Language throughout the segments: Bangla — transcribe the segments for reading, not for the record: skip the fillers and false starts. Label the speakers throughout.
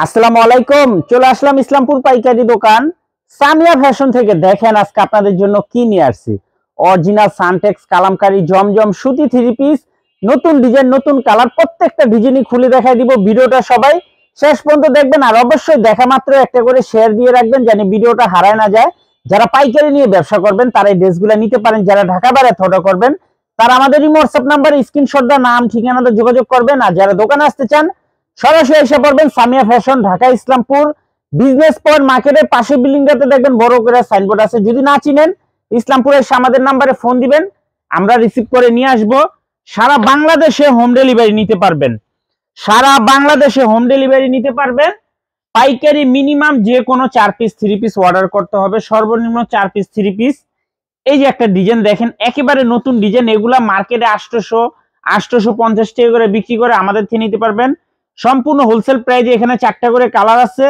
Speaker 1: আসসালামু আলাইকুম। চলে আসলাম ইসলামপুর পাইকারি দোকান সামিয়া ফ্যাশন থেকে। দেখেন আজকে আপনাদের জন্য কি নিয়ে আসছি। অরিজিনাল সানটেক্স কালামকারী জমজম সুতি থ্রি পিস, নতুন ডিজাইন নতুন কালার, প্রত্যেকটা ডিজাইনই খুলে দেখাই দিব। ভিডিওটা সবাই শেষ পর্যন্ত দেখবেন, আর অবশ্যই দেখা মাত্র একটা করে শেয়ার দিয়ে রাখবেন যেন ভিডিওটা হারায় না যায়। যারা পাইকারি নিয়ে ব্যবসা করবেন তারা এই ড্রেসগুলো নিতে পারেন। যারা ঢাকা বাইরে অর্ডার করবেন তারা আমাদের হোয়াটসঅ্যাপ নাম্বারে স্ক্রিনশট দিয়ে নাম ঠিকানাতে যোগাযোগ করবেন। আর যারা দোকানে আসতে চান সরাসরি এসে পড়বেন Samia fashion, Dhaka Islampur business point মার্কেটের পাশে বিল্ডিংটাতে দেখবেন বড় করে সাইনবোর্ড আছে। যদি না চিনেন ইসলামপুরে এসে আমাদের নাম্বারে ফোন দিবেন, আমরা রিসিভ করে নিয়ে আসব। সারা বাংলাদেশে হোম ডেলিভারি নিতে পারবেন, সারা বাংলাদেশে হোম ডেলিভারি নিতে পারবেন। পাইকারি মিনিমাম যে কোনো 4 পিস 3 পিস অর্ডার করতে হবে, সর্বনিম্ন 4 পিস 3 পিস। এই যে একটা ডিজাইন দেখেন, একেবারে নতুন ডিজাইন। এগুলা মার্কেটে 850 টাকা করে বিক্রি করে, আমাদের থেকে নিতে পারবেন সম্পূর্ণ হোলসেল প্রাইজে। এখানে 4টা করে কালার আছে,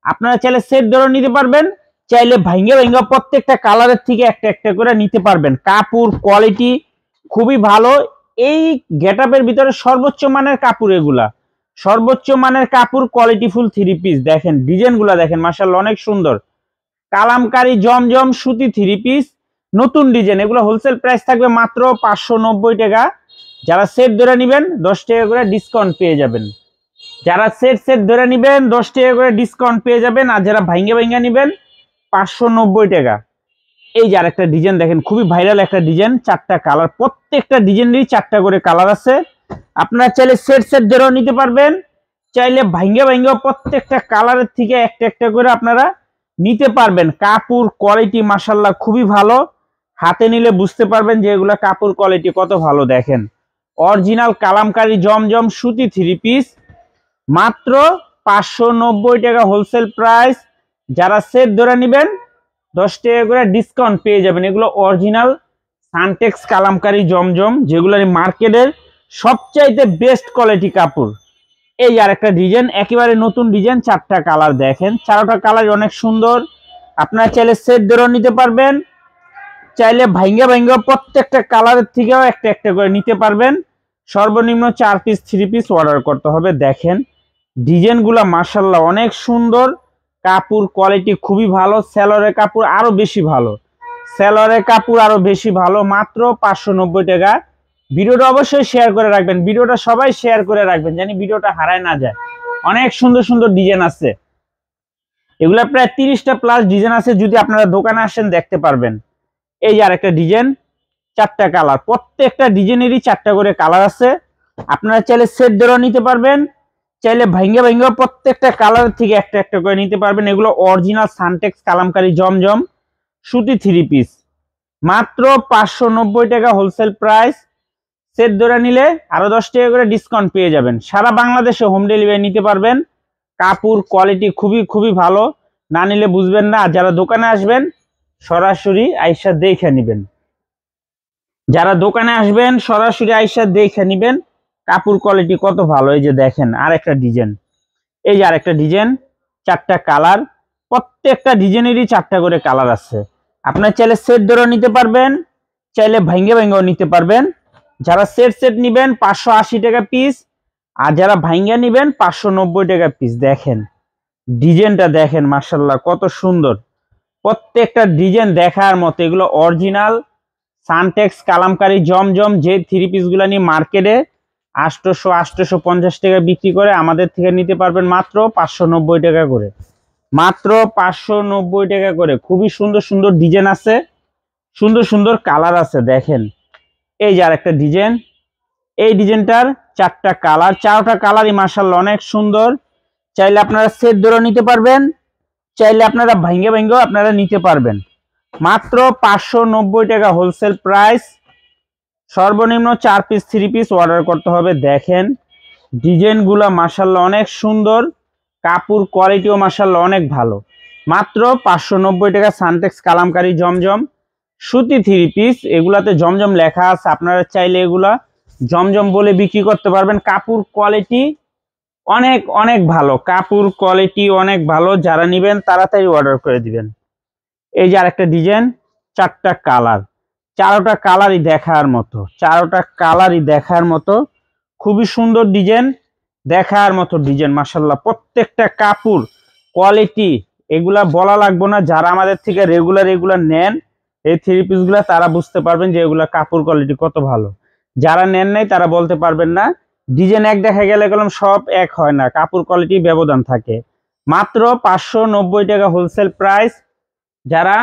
Speaker 1: আপনারা চাইলে সেট ধরে নিতে পারবেন, চাইলে ভাঙ্গে ভাঙ্গে প্রত্যেকটা কালারের থেকে একটা একটা করে নিতে পারবেন। কাপড় কোয়ালিটি খুবই ভালো। এই গেটআপের ভিতরে সর্বোচ্চ মানের কাপড়, এগুলা সর্বোচ্চ মানের কাপড়, কোয়ালিটিফুল থ্রি পিস। দেখেন ডিজাইনগুলা দেখেন, মাশাআল্লাহ অনেক সুন্দর। কালামকারী জমজম সুতি থ্রি পিস, নতুন ডিজাইন। এগুলো হোলসেল প্রাইস থাকবে মাত্র 590 টাকা। যারা সেট ধরে নেবেন 10 টাকা করে ডিসকাউন্ট পেয়ে যাবেন। যারা সেট ধরে নেবেন 10 টাকা করে ডিসকাউন্ট পেয়ে যাবেন। আর যারা ভাঙ্গে ভাঙ্গে নেবেন 590 টাকা। এই যে আরেকটা ডিজাইন দেখেন, খুবই ভাইরাল একটা ডিজাইন। 4টা কালার, প্রত্যেকটা ডিজাইনেরই 4টা করে কালার আছে। আপনারা চাইলে সেট ধরেও নিতে পারবেন, চাইলে ভাঙ্গে ভাঙ্গে প্রত্যেকটা কালারের থেকে একটা একটা করে আপনারা নিতে পারবেন। কাপড় কোয়ালিটি মাশাআল্লাহ খুবই ভালো, হাতে নিলে বুঝতে পারবেন যে এগুলা কাপড় কোয়ালিটি কত ভালো। দেখেন অরিজিনাল কালামকারী জমজম সুতি থ্রি পিস, মাত্র 590 টাকা হোলসেল প্রাইস। যারা সেট ধরে নেবেন 10 টাকা করে ডিসকাউন্ট পেয়ে যাবেন। এগুলো অরিজিনাল সানটেক্স কালামকারী জমজম, যেগুলো মার্কেটের সবচাইতে বেস্ট কোয়ালিটি কাপড়। এই আর একটা ডিজাইন, একেবারে নতুন ডিজাইন। 4টা কালার দেখেন, 4টা কালার অনেক সুন্দর। আপনারা চাইলে সেট ধরেও নিতে পারবেন, চাইলে ভাঙ্গে ভাঙ্গে প্রত্যেকটা কালারের থেকেও একটা একটা করে নিতে পারবেন। সর্বনিম্ন 4 পিস 3 পিস অর্ডার করতে হবে। দেখেন ডিজাইনগুলো মাশাআল্লাহ অনেক সুন্দর, কাপড় কোয়ালিটি খুবই ভালো। সেলরের কাপড় আরো বেশি ভালো, সেলরের কাপড় আরো বেশি ভালো। মাত্র 590 টাকা। ভিডিওটা অবশ্যই শেয়ার করে রাখবেন, ভিডিওটা সবাই শেয়ার করে রাখবেন জানি ভিডিওটা হারায় না যায়। অনেক সুন্দর সুন্দর ডিজাইন আছে, এগুলা প্রায় 30টা প্লাস ডিজাইন আছে। যদি আপনারা দোকানে আসেন দেখতে পারবেন। এই যে আরেকটা ডিজাইন, 4টা কালার, প্রত্যেকটা ডিজাইনেরই 4টা করে কালার আছে। আপনারা চাইলে সেট ধরেও নিতে পারবেন, চাইলে ভাঙ্গে ভাঙ্গে প্রত্যেকটা কালার থেকে একটা একটা করে নিতে পারবেন। এগুলো অরিজিনাল সানটেক্স কালামকারী জমজম সুতি থ্রি পিস, মাত্র 590 টাকা হোলসেল প্রাইস। সেট ধরে নিলে আরো 10 টাকা করে ডিসকাউন্ট পেয়ে যাবেন। সারা বাংলাদেশে হোম ডেলিভারি নিতে পারবেন। কাপড় কোয়ালিটি খুবই খুবই ভালো, না নিলে বুঝবেন না। আর যারা দোকানে আসবেন সরাসরি আইসা দেখে নেবেন, যারা দোকানে আসবেন সরাসরি আইসা দেখে নেবেন কাপড় কোয়ালিটি কত ভালো। এই যে দেখেন আরেকটা ডিজাইন, এই যে আরেকটা ডিজাইন, 4টা কালার, প্রত্যেকটা ডিজাইনেরই 4টা করে কালার আছে। আপনার চাইলে সেট ধরেও নিতে পারবেন, চাইলে ভাঙ্গে ভাঙ্গেও নিতে পারবেন। যারা সেট নেবেন 580 টাকা পিস, আর যারা ভাঙ্গা নেবেন 590 টাকা পিস। দেখেন ডিজাইনটা দেখেন মাশাআল্লাহ কত সুন্দর, প্রত্যেকটা ডিজাইন দেখার মতো। এগুলো অরিজিনাল সানটেক্স কালামকারী জমজম, যে থ্রি পিসগুলো নিয়ে মার্কেটে 850 টাকা বিক্রি করে, আমাদের থেকে নিতে পারবেন মাত্র 590 টাকা করে, মাত্র 590 টাকা করে। খুবই সুন্দর সুন্দর ডিজাইন আছে, সুন্দর সুন্দর কালার আছে। দেখেন এই যে আরেকটা ডিজাইন, এই ডিজাইনটার 4টা কালার, 4টা কালারই মাশাআল্লাহ অনেক সুন্দর। চাইলে আপনারা সেট ধরেও নিতে পারবেন, চাইলে আপনারা ভাঙ্গে ভাঙ্গেও আপনারা নিতে পারবেন। মাত্র 590 টাকা হোলসেল প্রাইস। সর্বনিম্ন 4 পিস 3 পিস অর্ডার করতে হবে। দেখেন ডিজাইনগুলো মাশাআল্লাহ অনেক সুন্দর, কাপড় কোয়ালিটিও মাশাআল্লাহ অনেক ভালো। মাত্র 590 টাকা সানটেক্স কালামকারী জমজম সুতি থ্রি পিস। এগুলাতে জমজম লেখা আছে, আপনারা চাইলে এগুলা জমজম বলে বিক্রি করতে পারবেন। কাপড় কোয়ালিটি অনেক অনেক ভালো, কাপড় কোয়ালিটি অনেক ভালো। যারা নেবেন তাড়াতাড়ি অর্ডার করে দিবেন। এই যে আরেকটা ডিজাইন, 4টা কালার, 4টা কালারই দেখার মতো, 4টা কালারই দেখার মতো। খুবই সুন্দর ডিজাইন। দেখার মতো ডিজাইন মাশাআল্লাহ, প্রত্যেকটা কাপড় কোয়ালিটি এগুলা বলা লাগবে না। যারা আমাদের থেকে রেগুলার নেন এই থ্রি পিস গুলা তারা বুঝতে পারবেন যে এগুলা কাপড় কোয়ালিটি কত ভালো। যারা নেন নাই তারা বলতে পারবেন না। ডিজাইন এক দেখা গেলে কলম সব এক হয় না, কাপড় কোয়ালিটি ব্যবধান থাকে। মাত্র 590 টাকা হোলসেল প্রাইস। যারা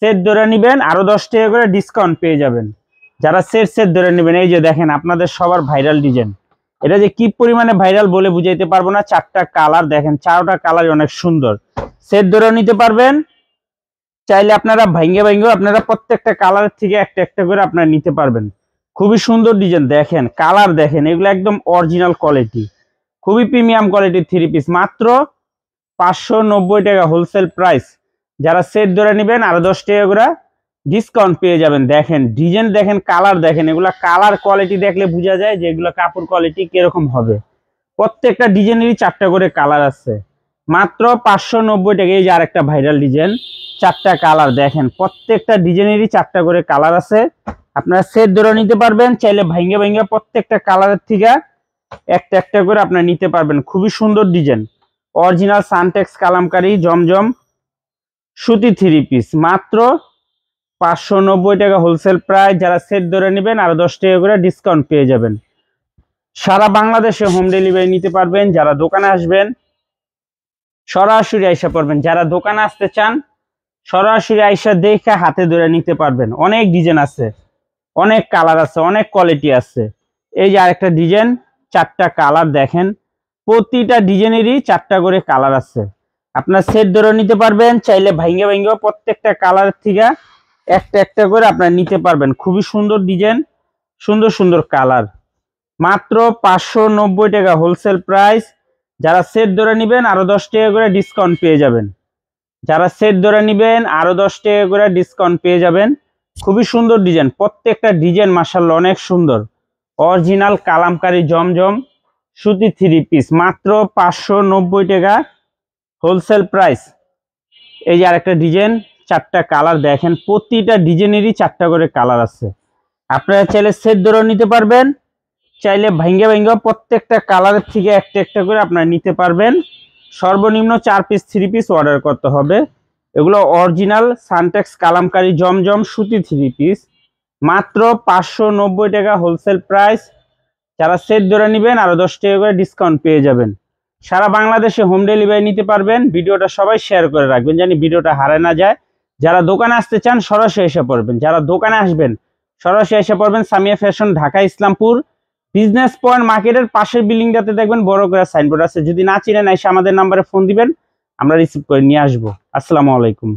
Speaker 1: সেট ধরে নেবেন আরো 10 টাকা করে ডিসকাউন্ট পেয়ে যাবেন। যারা সেট ধরে নেবেন, এই যে দেখেন আপনাদের সবার ভাইরাল ডিজাইন, এটা যে কি পরিমাণে ভাইরাল বলে বুঝাইতে পারবো না। 4টা কালার দেখেন, 4টা কালার অনেক সুন্দর। সেট ধরে নিতে পারবেন, চাইলে আপনারা ভাঙ্গে আপনারা প্রত্যেকটা কালারের থেকে একটা একটা করে আপনারা নিতে পারবেন। খুবই সুন্দর ডিজাইন দেখেন, কালার দেখেন, এগুলো একদম অরিজিনাল কোয়ালিটি, খুবই প্রিমিয়াম কোয়ালিটির থ্রি পিস। মাত্র 590 টাকা হোলসেল প্রাইস। যারা সেট ধরে নেবেন আরো 10 টাকা করে ডিসকাউন্ট পেয়ে যাবেন। দেখেন ডিজাইন দেখেন, কালার দেখেন, এগুলা কালার কোয়ালিটি দেখলে বোঝা যায় যে এগুলা কাপড় কোয়ালিটি কিরকম হবে। প্রত্যেকটা ডিজাইনেরই 4টা করে কালার আছে। মাত্র 590 টাকা। এই যে আরেকটা ভাইরাল ডিজাইন, 4টা কালার দেখেন, প্রত্যেকটা ডিজাইনেরই 4টা করে কালার আছে। আপনারা সেট ধরে নিতে পারবেন, চাইলে ভাঙ্গে প্রত্যেকটা কালারের থেকে একটা একটা করে আপনারা নিতে পারবেন। খুবই সুন্দর ডিজাইন, অরিজিনাল সানটেক্স কালামকারী জমজম সুতি থ্রি পিস। মাত্র 590 টাকা হোলসেল প্রাইস। যারা সেট ধরে নেবেন আরো 10 টাকা করে ডিসকাউন্ট পেয়ে যাবেন। সারা বাংলাদেশে হোম ডেলিভারি নিতে পারবেন। যারা দোকানে আসবেন সরাসরি আইসা পড়বেন, যারা দোকানে আসতে চান সরাসরি আইসা দেখে হাতে ধরে নিতে পারবেন। অনেক ডিজাইন আছে, অনেক কালার আছে, অনেক কোয়ালিটি আছে। এই যে আরেকটা ডিজাইন, 4টা কালার দেখেন, প্রতিটা ডিজাইনেরই 4টা করে কালার আছে। আপনার সেট ধরে নিতে পারবেন, চাইলে ভাঙ্গে প্রত্যেকটা কালার থেকে একটা একটা করে আপনার নিতে পারবেন। খুবই সুন্দর ডিজাইন, সুন্দর কালার। মাত্র 590 টাকা হোলসেল প্রাইস। যারা সেট ধরে নেবেন আরো 10 টাকা করে ডিসকাউন্ট পেয়ে যাবেন। যারা সেট ধরে নেবেন আরো 10 টাকা করে ডিসকাউন্ট পেয়ে যাবেন। খুবই সুন্দর ডিজাইন, প্রত্যেকটা ডিজাইন মাশাআল্লাহ অনেক সুন্দর। অরিজিনাল কালামকারী জমজম সুতি থ্রি পিস। মাত্র 590 টাকা হোলসেল প্রাইস। এই যে আরেকটা ডিজাইন, 4টা কালার দেখেন, প্রতিটা ডিজাইনেরই 4টা করে কালার আছে। আপনারা চাইলে সেট ধরে নিতে পারবেন, চাইলে ভাঙ্গে প্রত্যেকটা কালারের থেকে একটা একটা করে আপনারা নিতে পারবেন। সর্বনিম্ন 4 পিস 3 পিস অর্ডার করতে হবে। এগুলো অরিজিনাল সানটেক্স কালামকারী জমজম সুতি থ্রি পিস। মাত্র 590 টাকা হোলসেল প্রাইস। যারা সেট ধরে নেবেন আরো 10 টাকা করে ডিসকাউন্ট পেয়ে যাবেন। সারা বাংলাদেশে হোম ডেলিভারি নিতে পারবেন। ভিডিওটা সবাই শেয়ার করে রাখবেন জানি ভিডিওটা হারায় না যায়। যারা দোকানে আসতে চান সরাসরি এসে পড়বেন, যারা দোকানে আসবেন সরাসরি এসে পড়বেন। Samia fashion, Dhaka Islampur business point মার্কেটের পাশের বিল্ডিংটাতে দেখবেন বড় করে সাইনবোর্ড আছে। যদি না চিনেন এসে আমাদের নাম্বারে ফোন দিবেন, আমরা রিসিভ করে নিয়ে আসবো। আসসালামু আলাইকুম।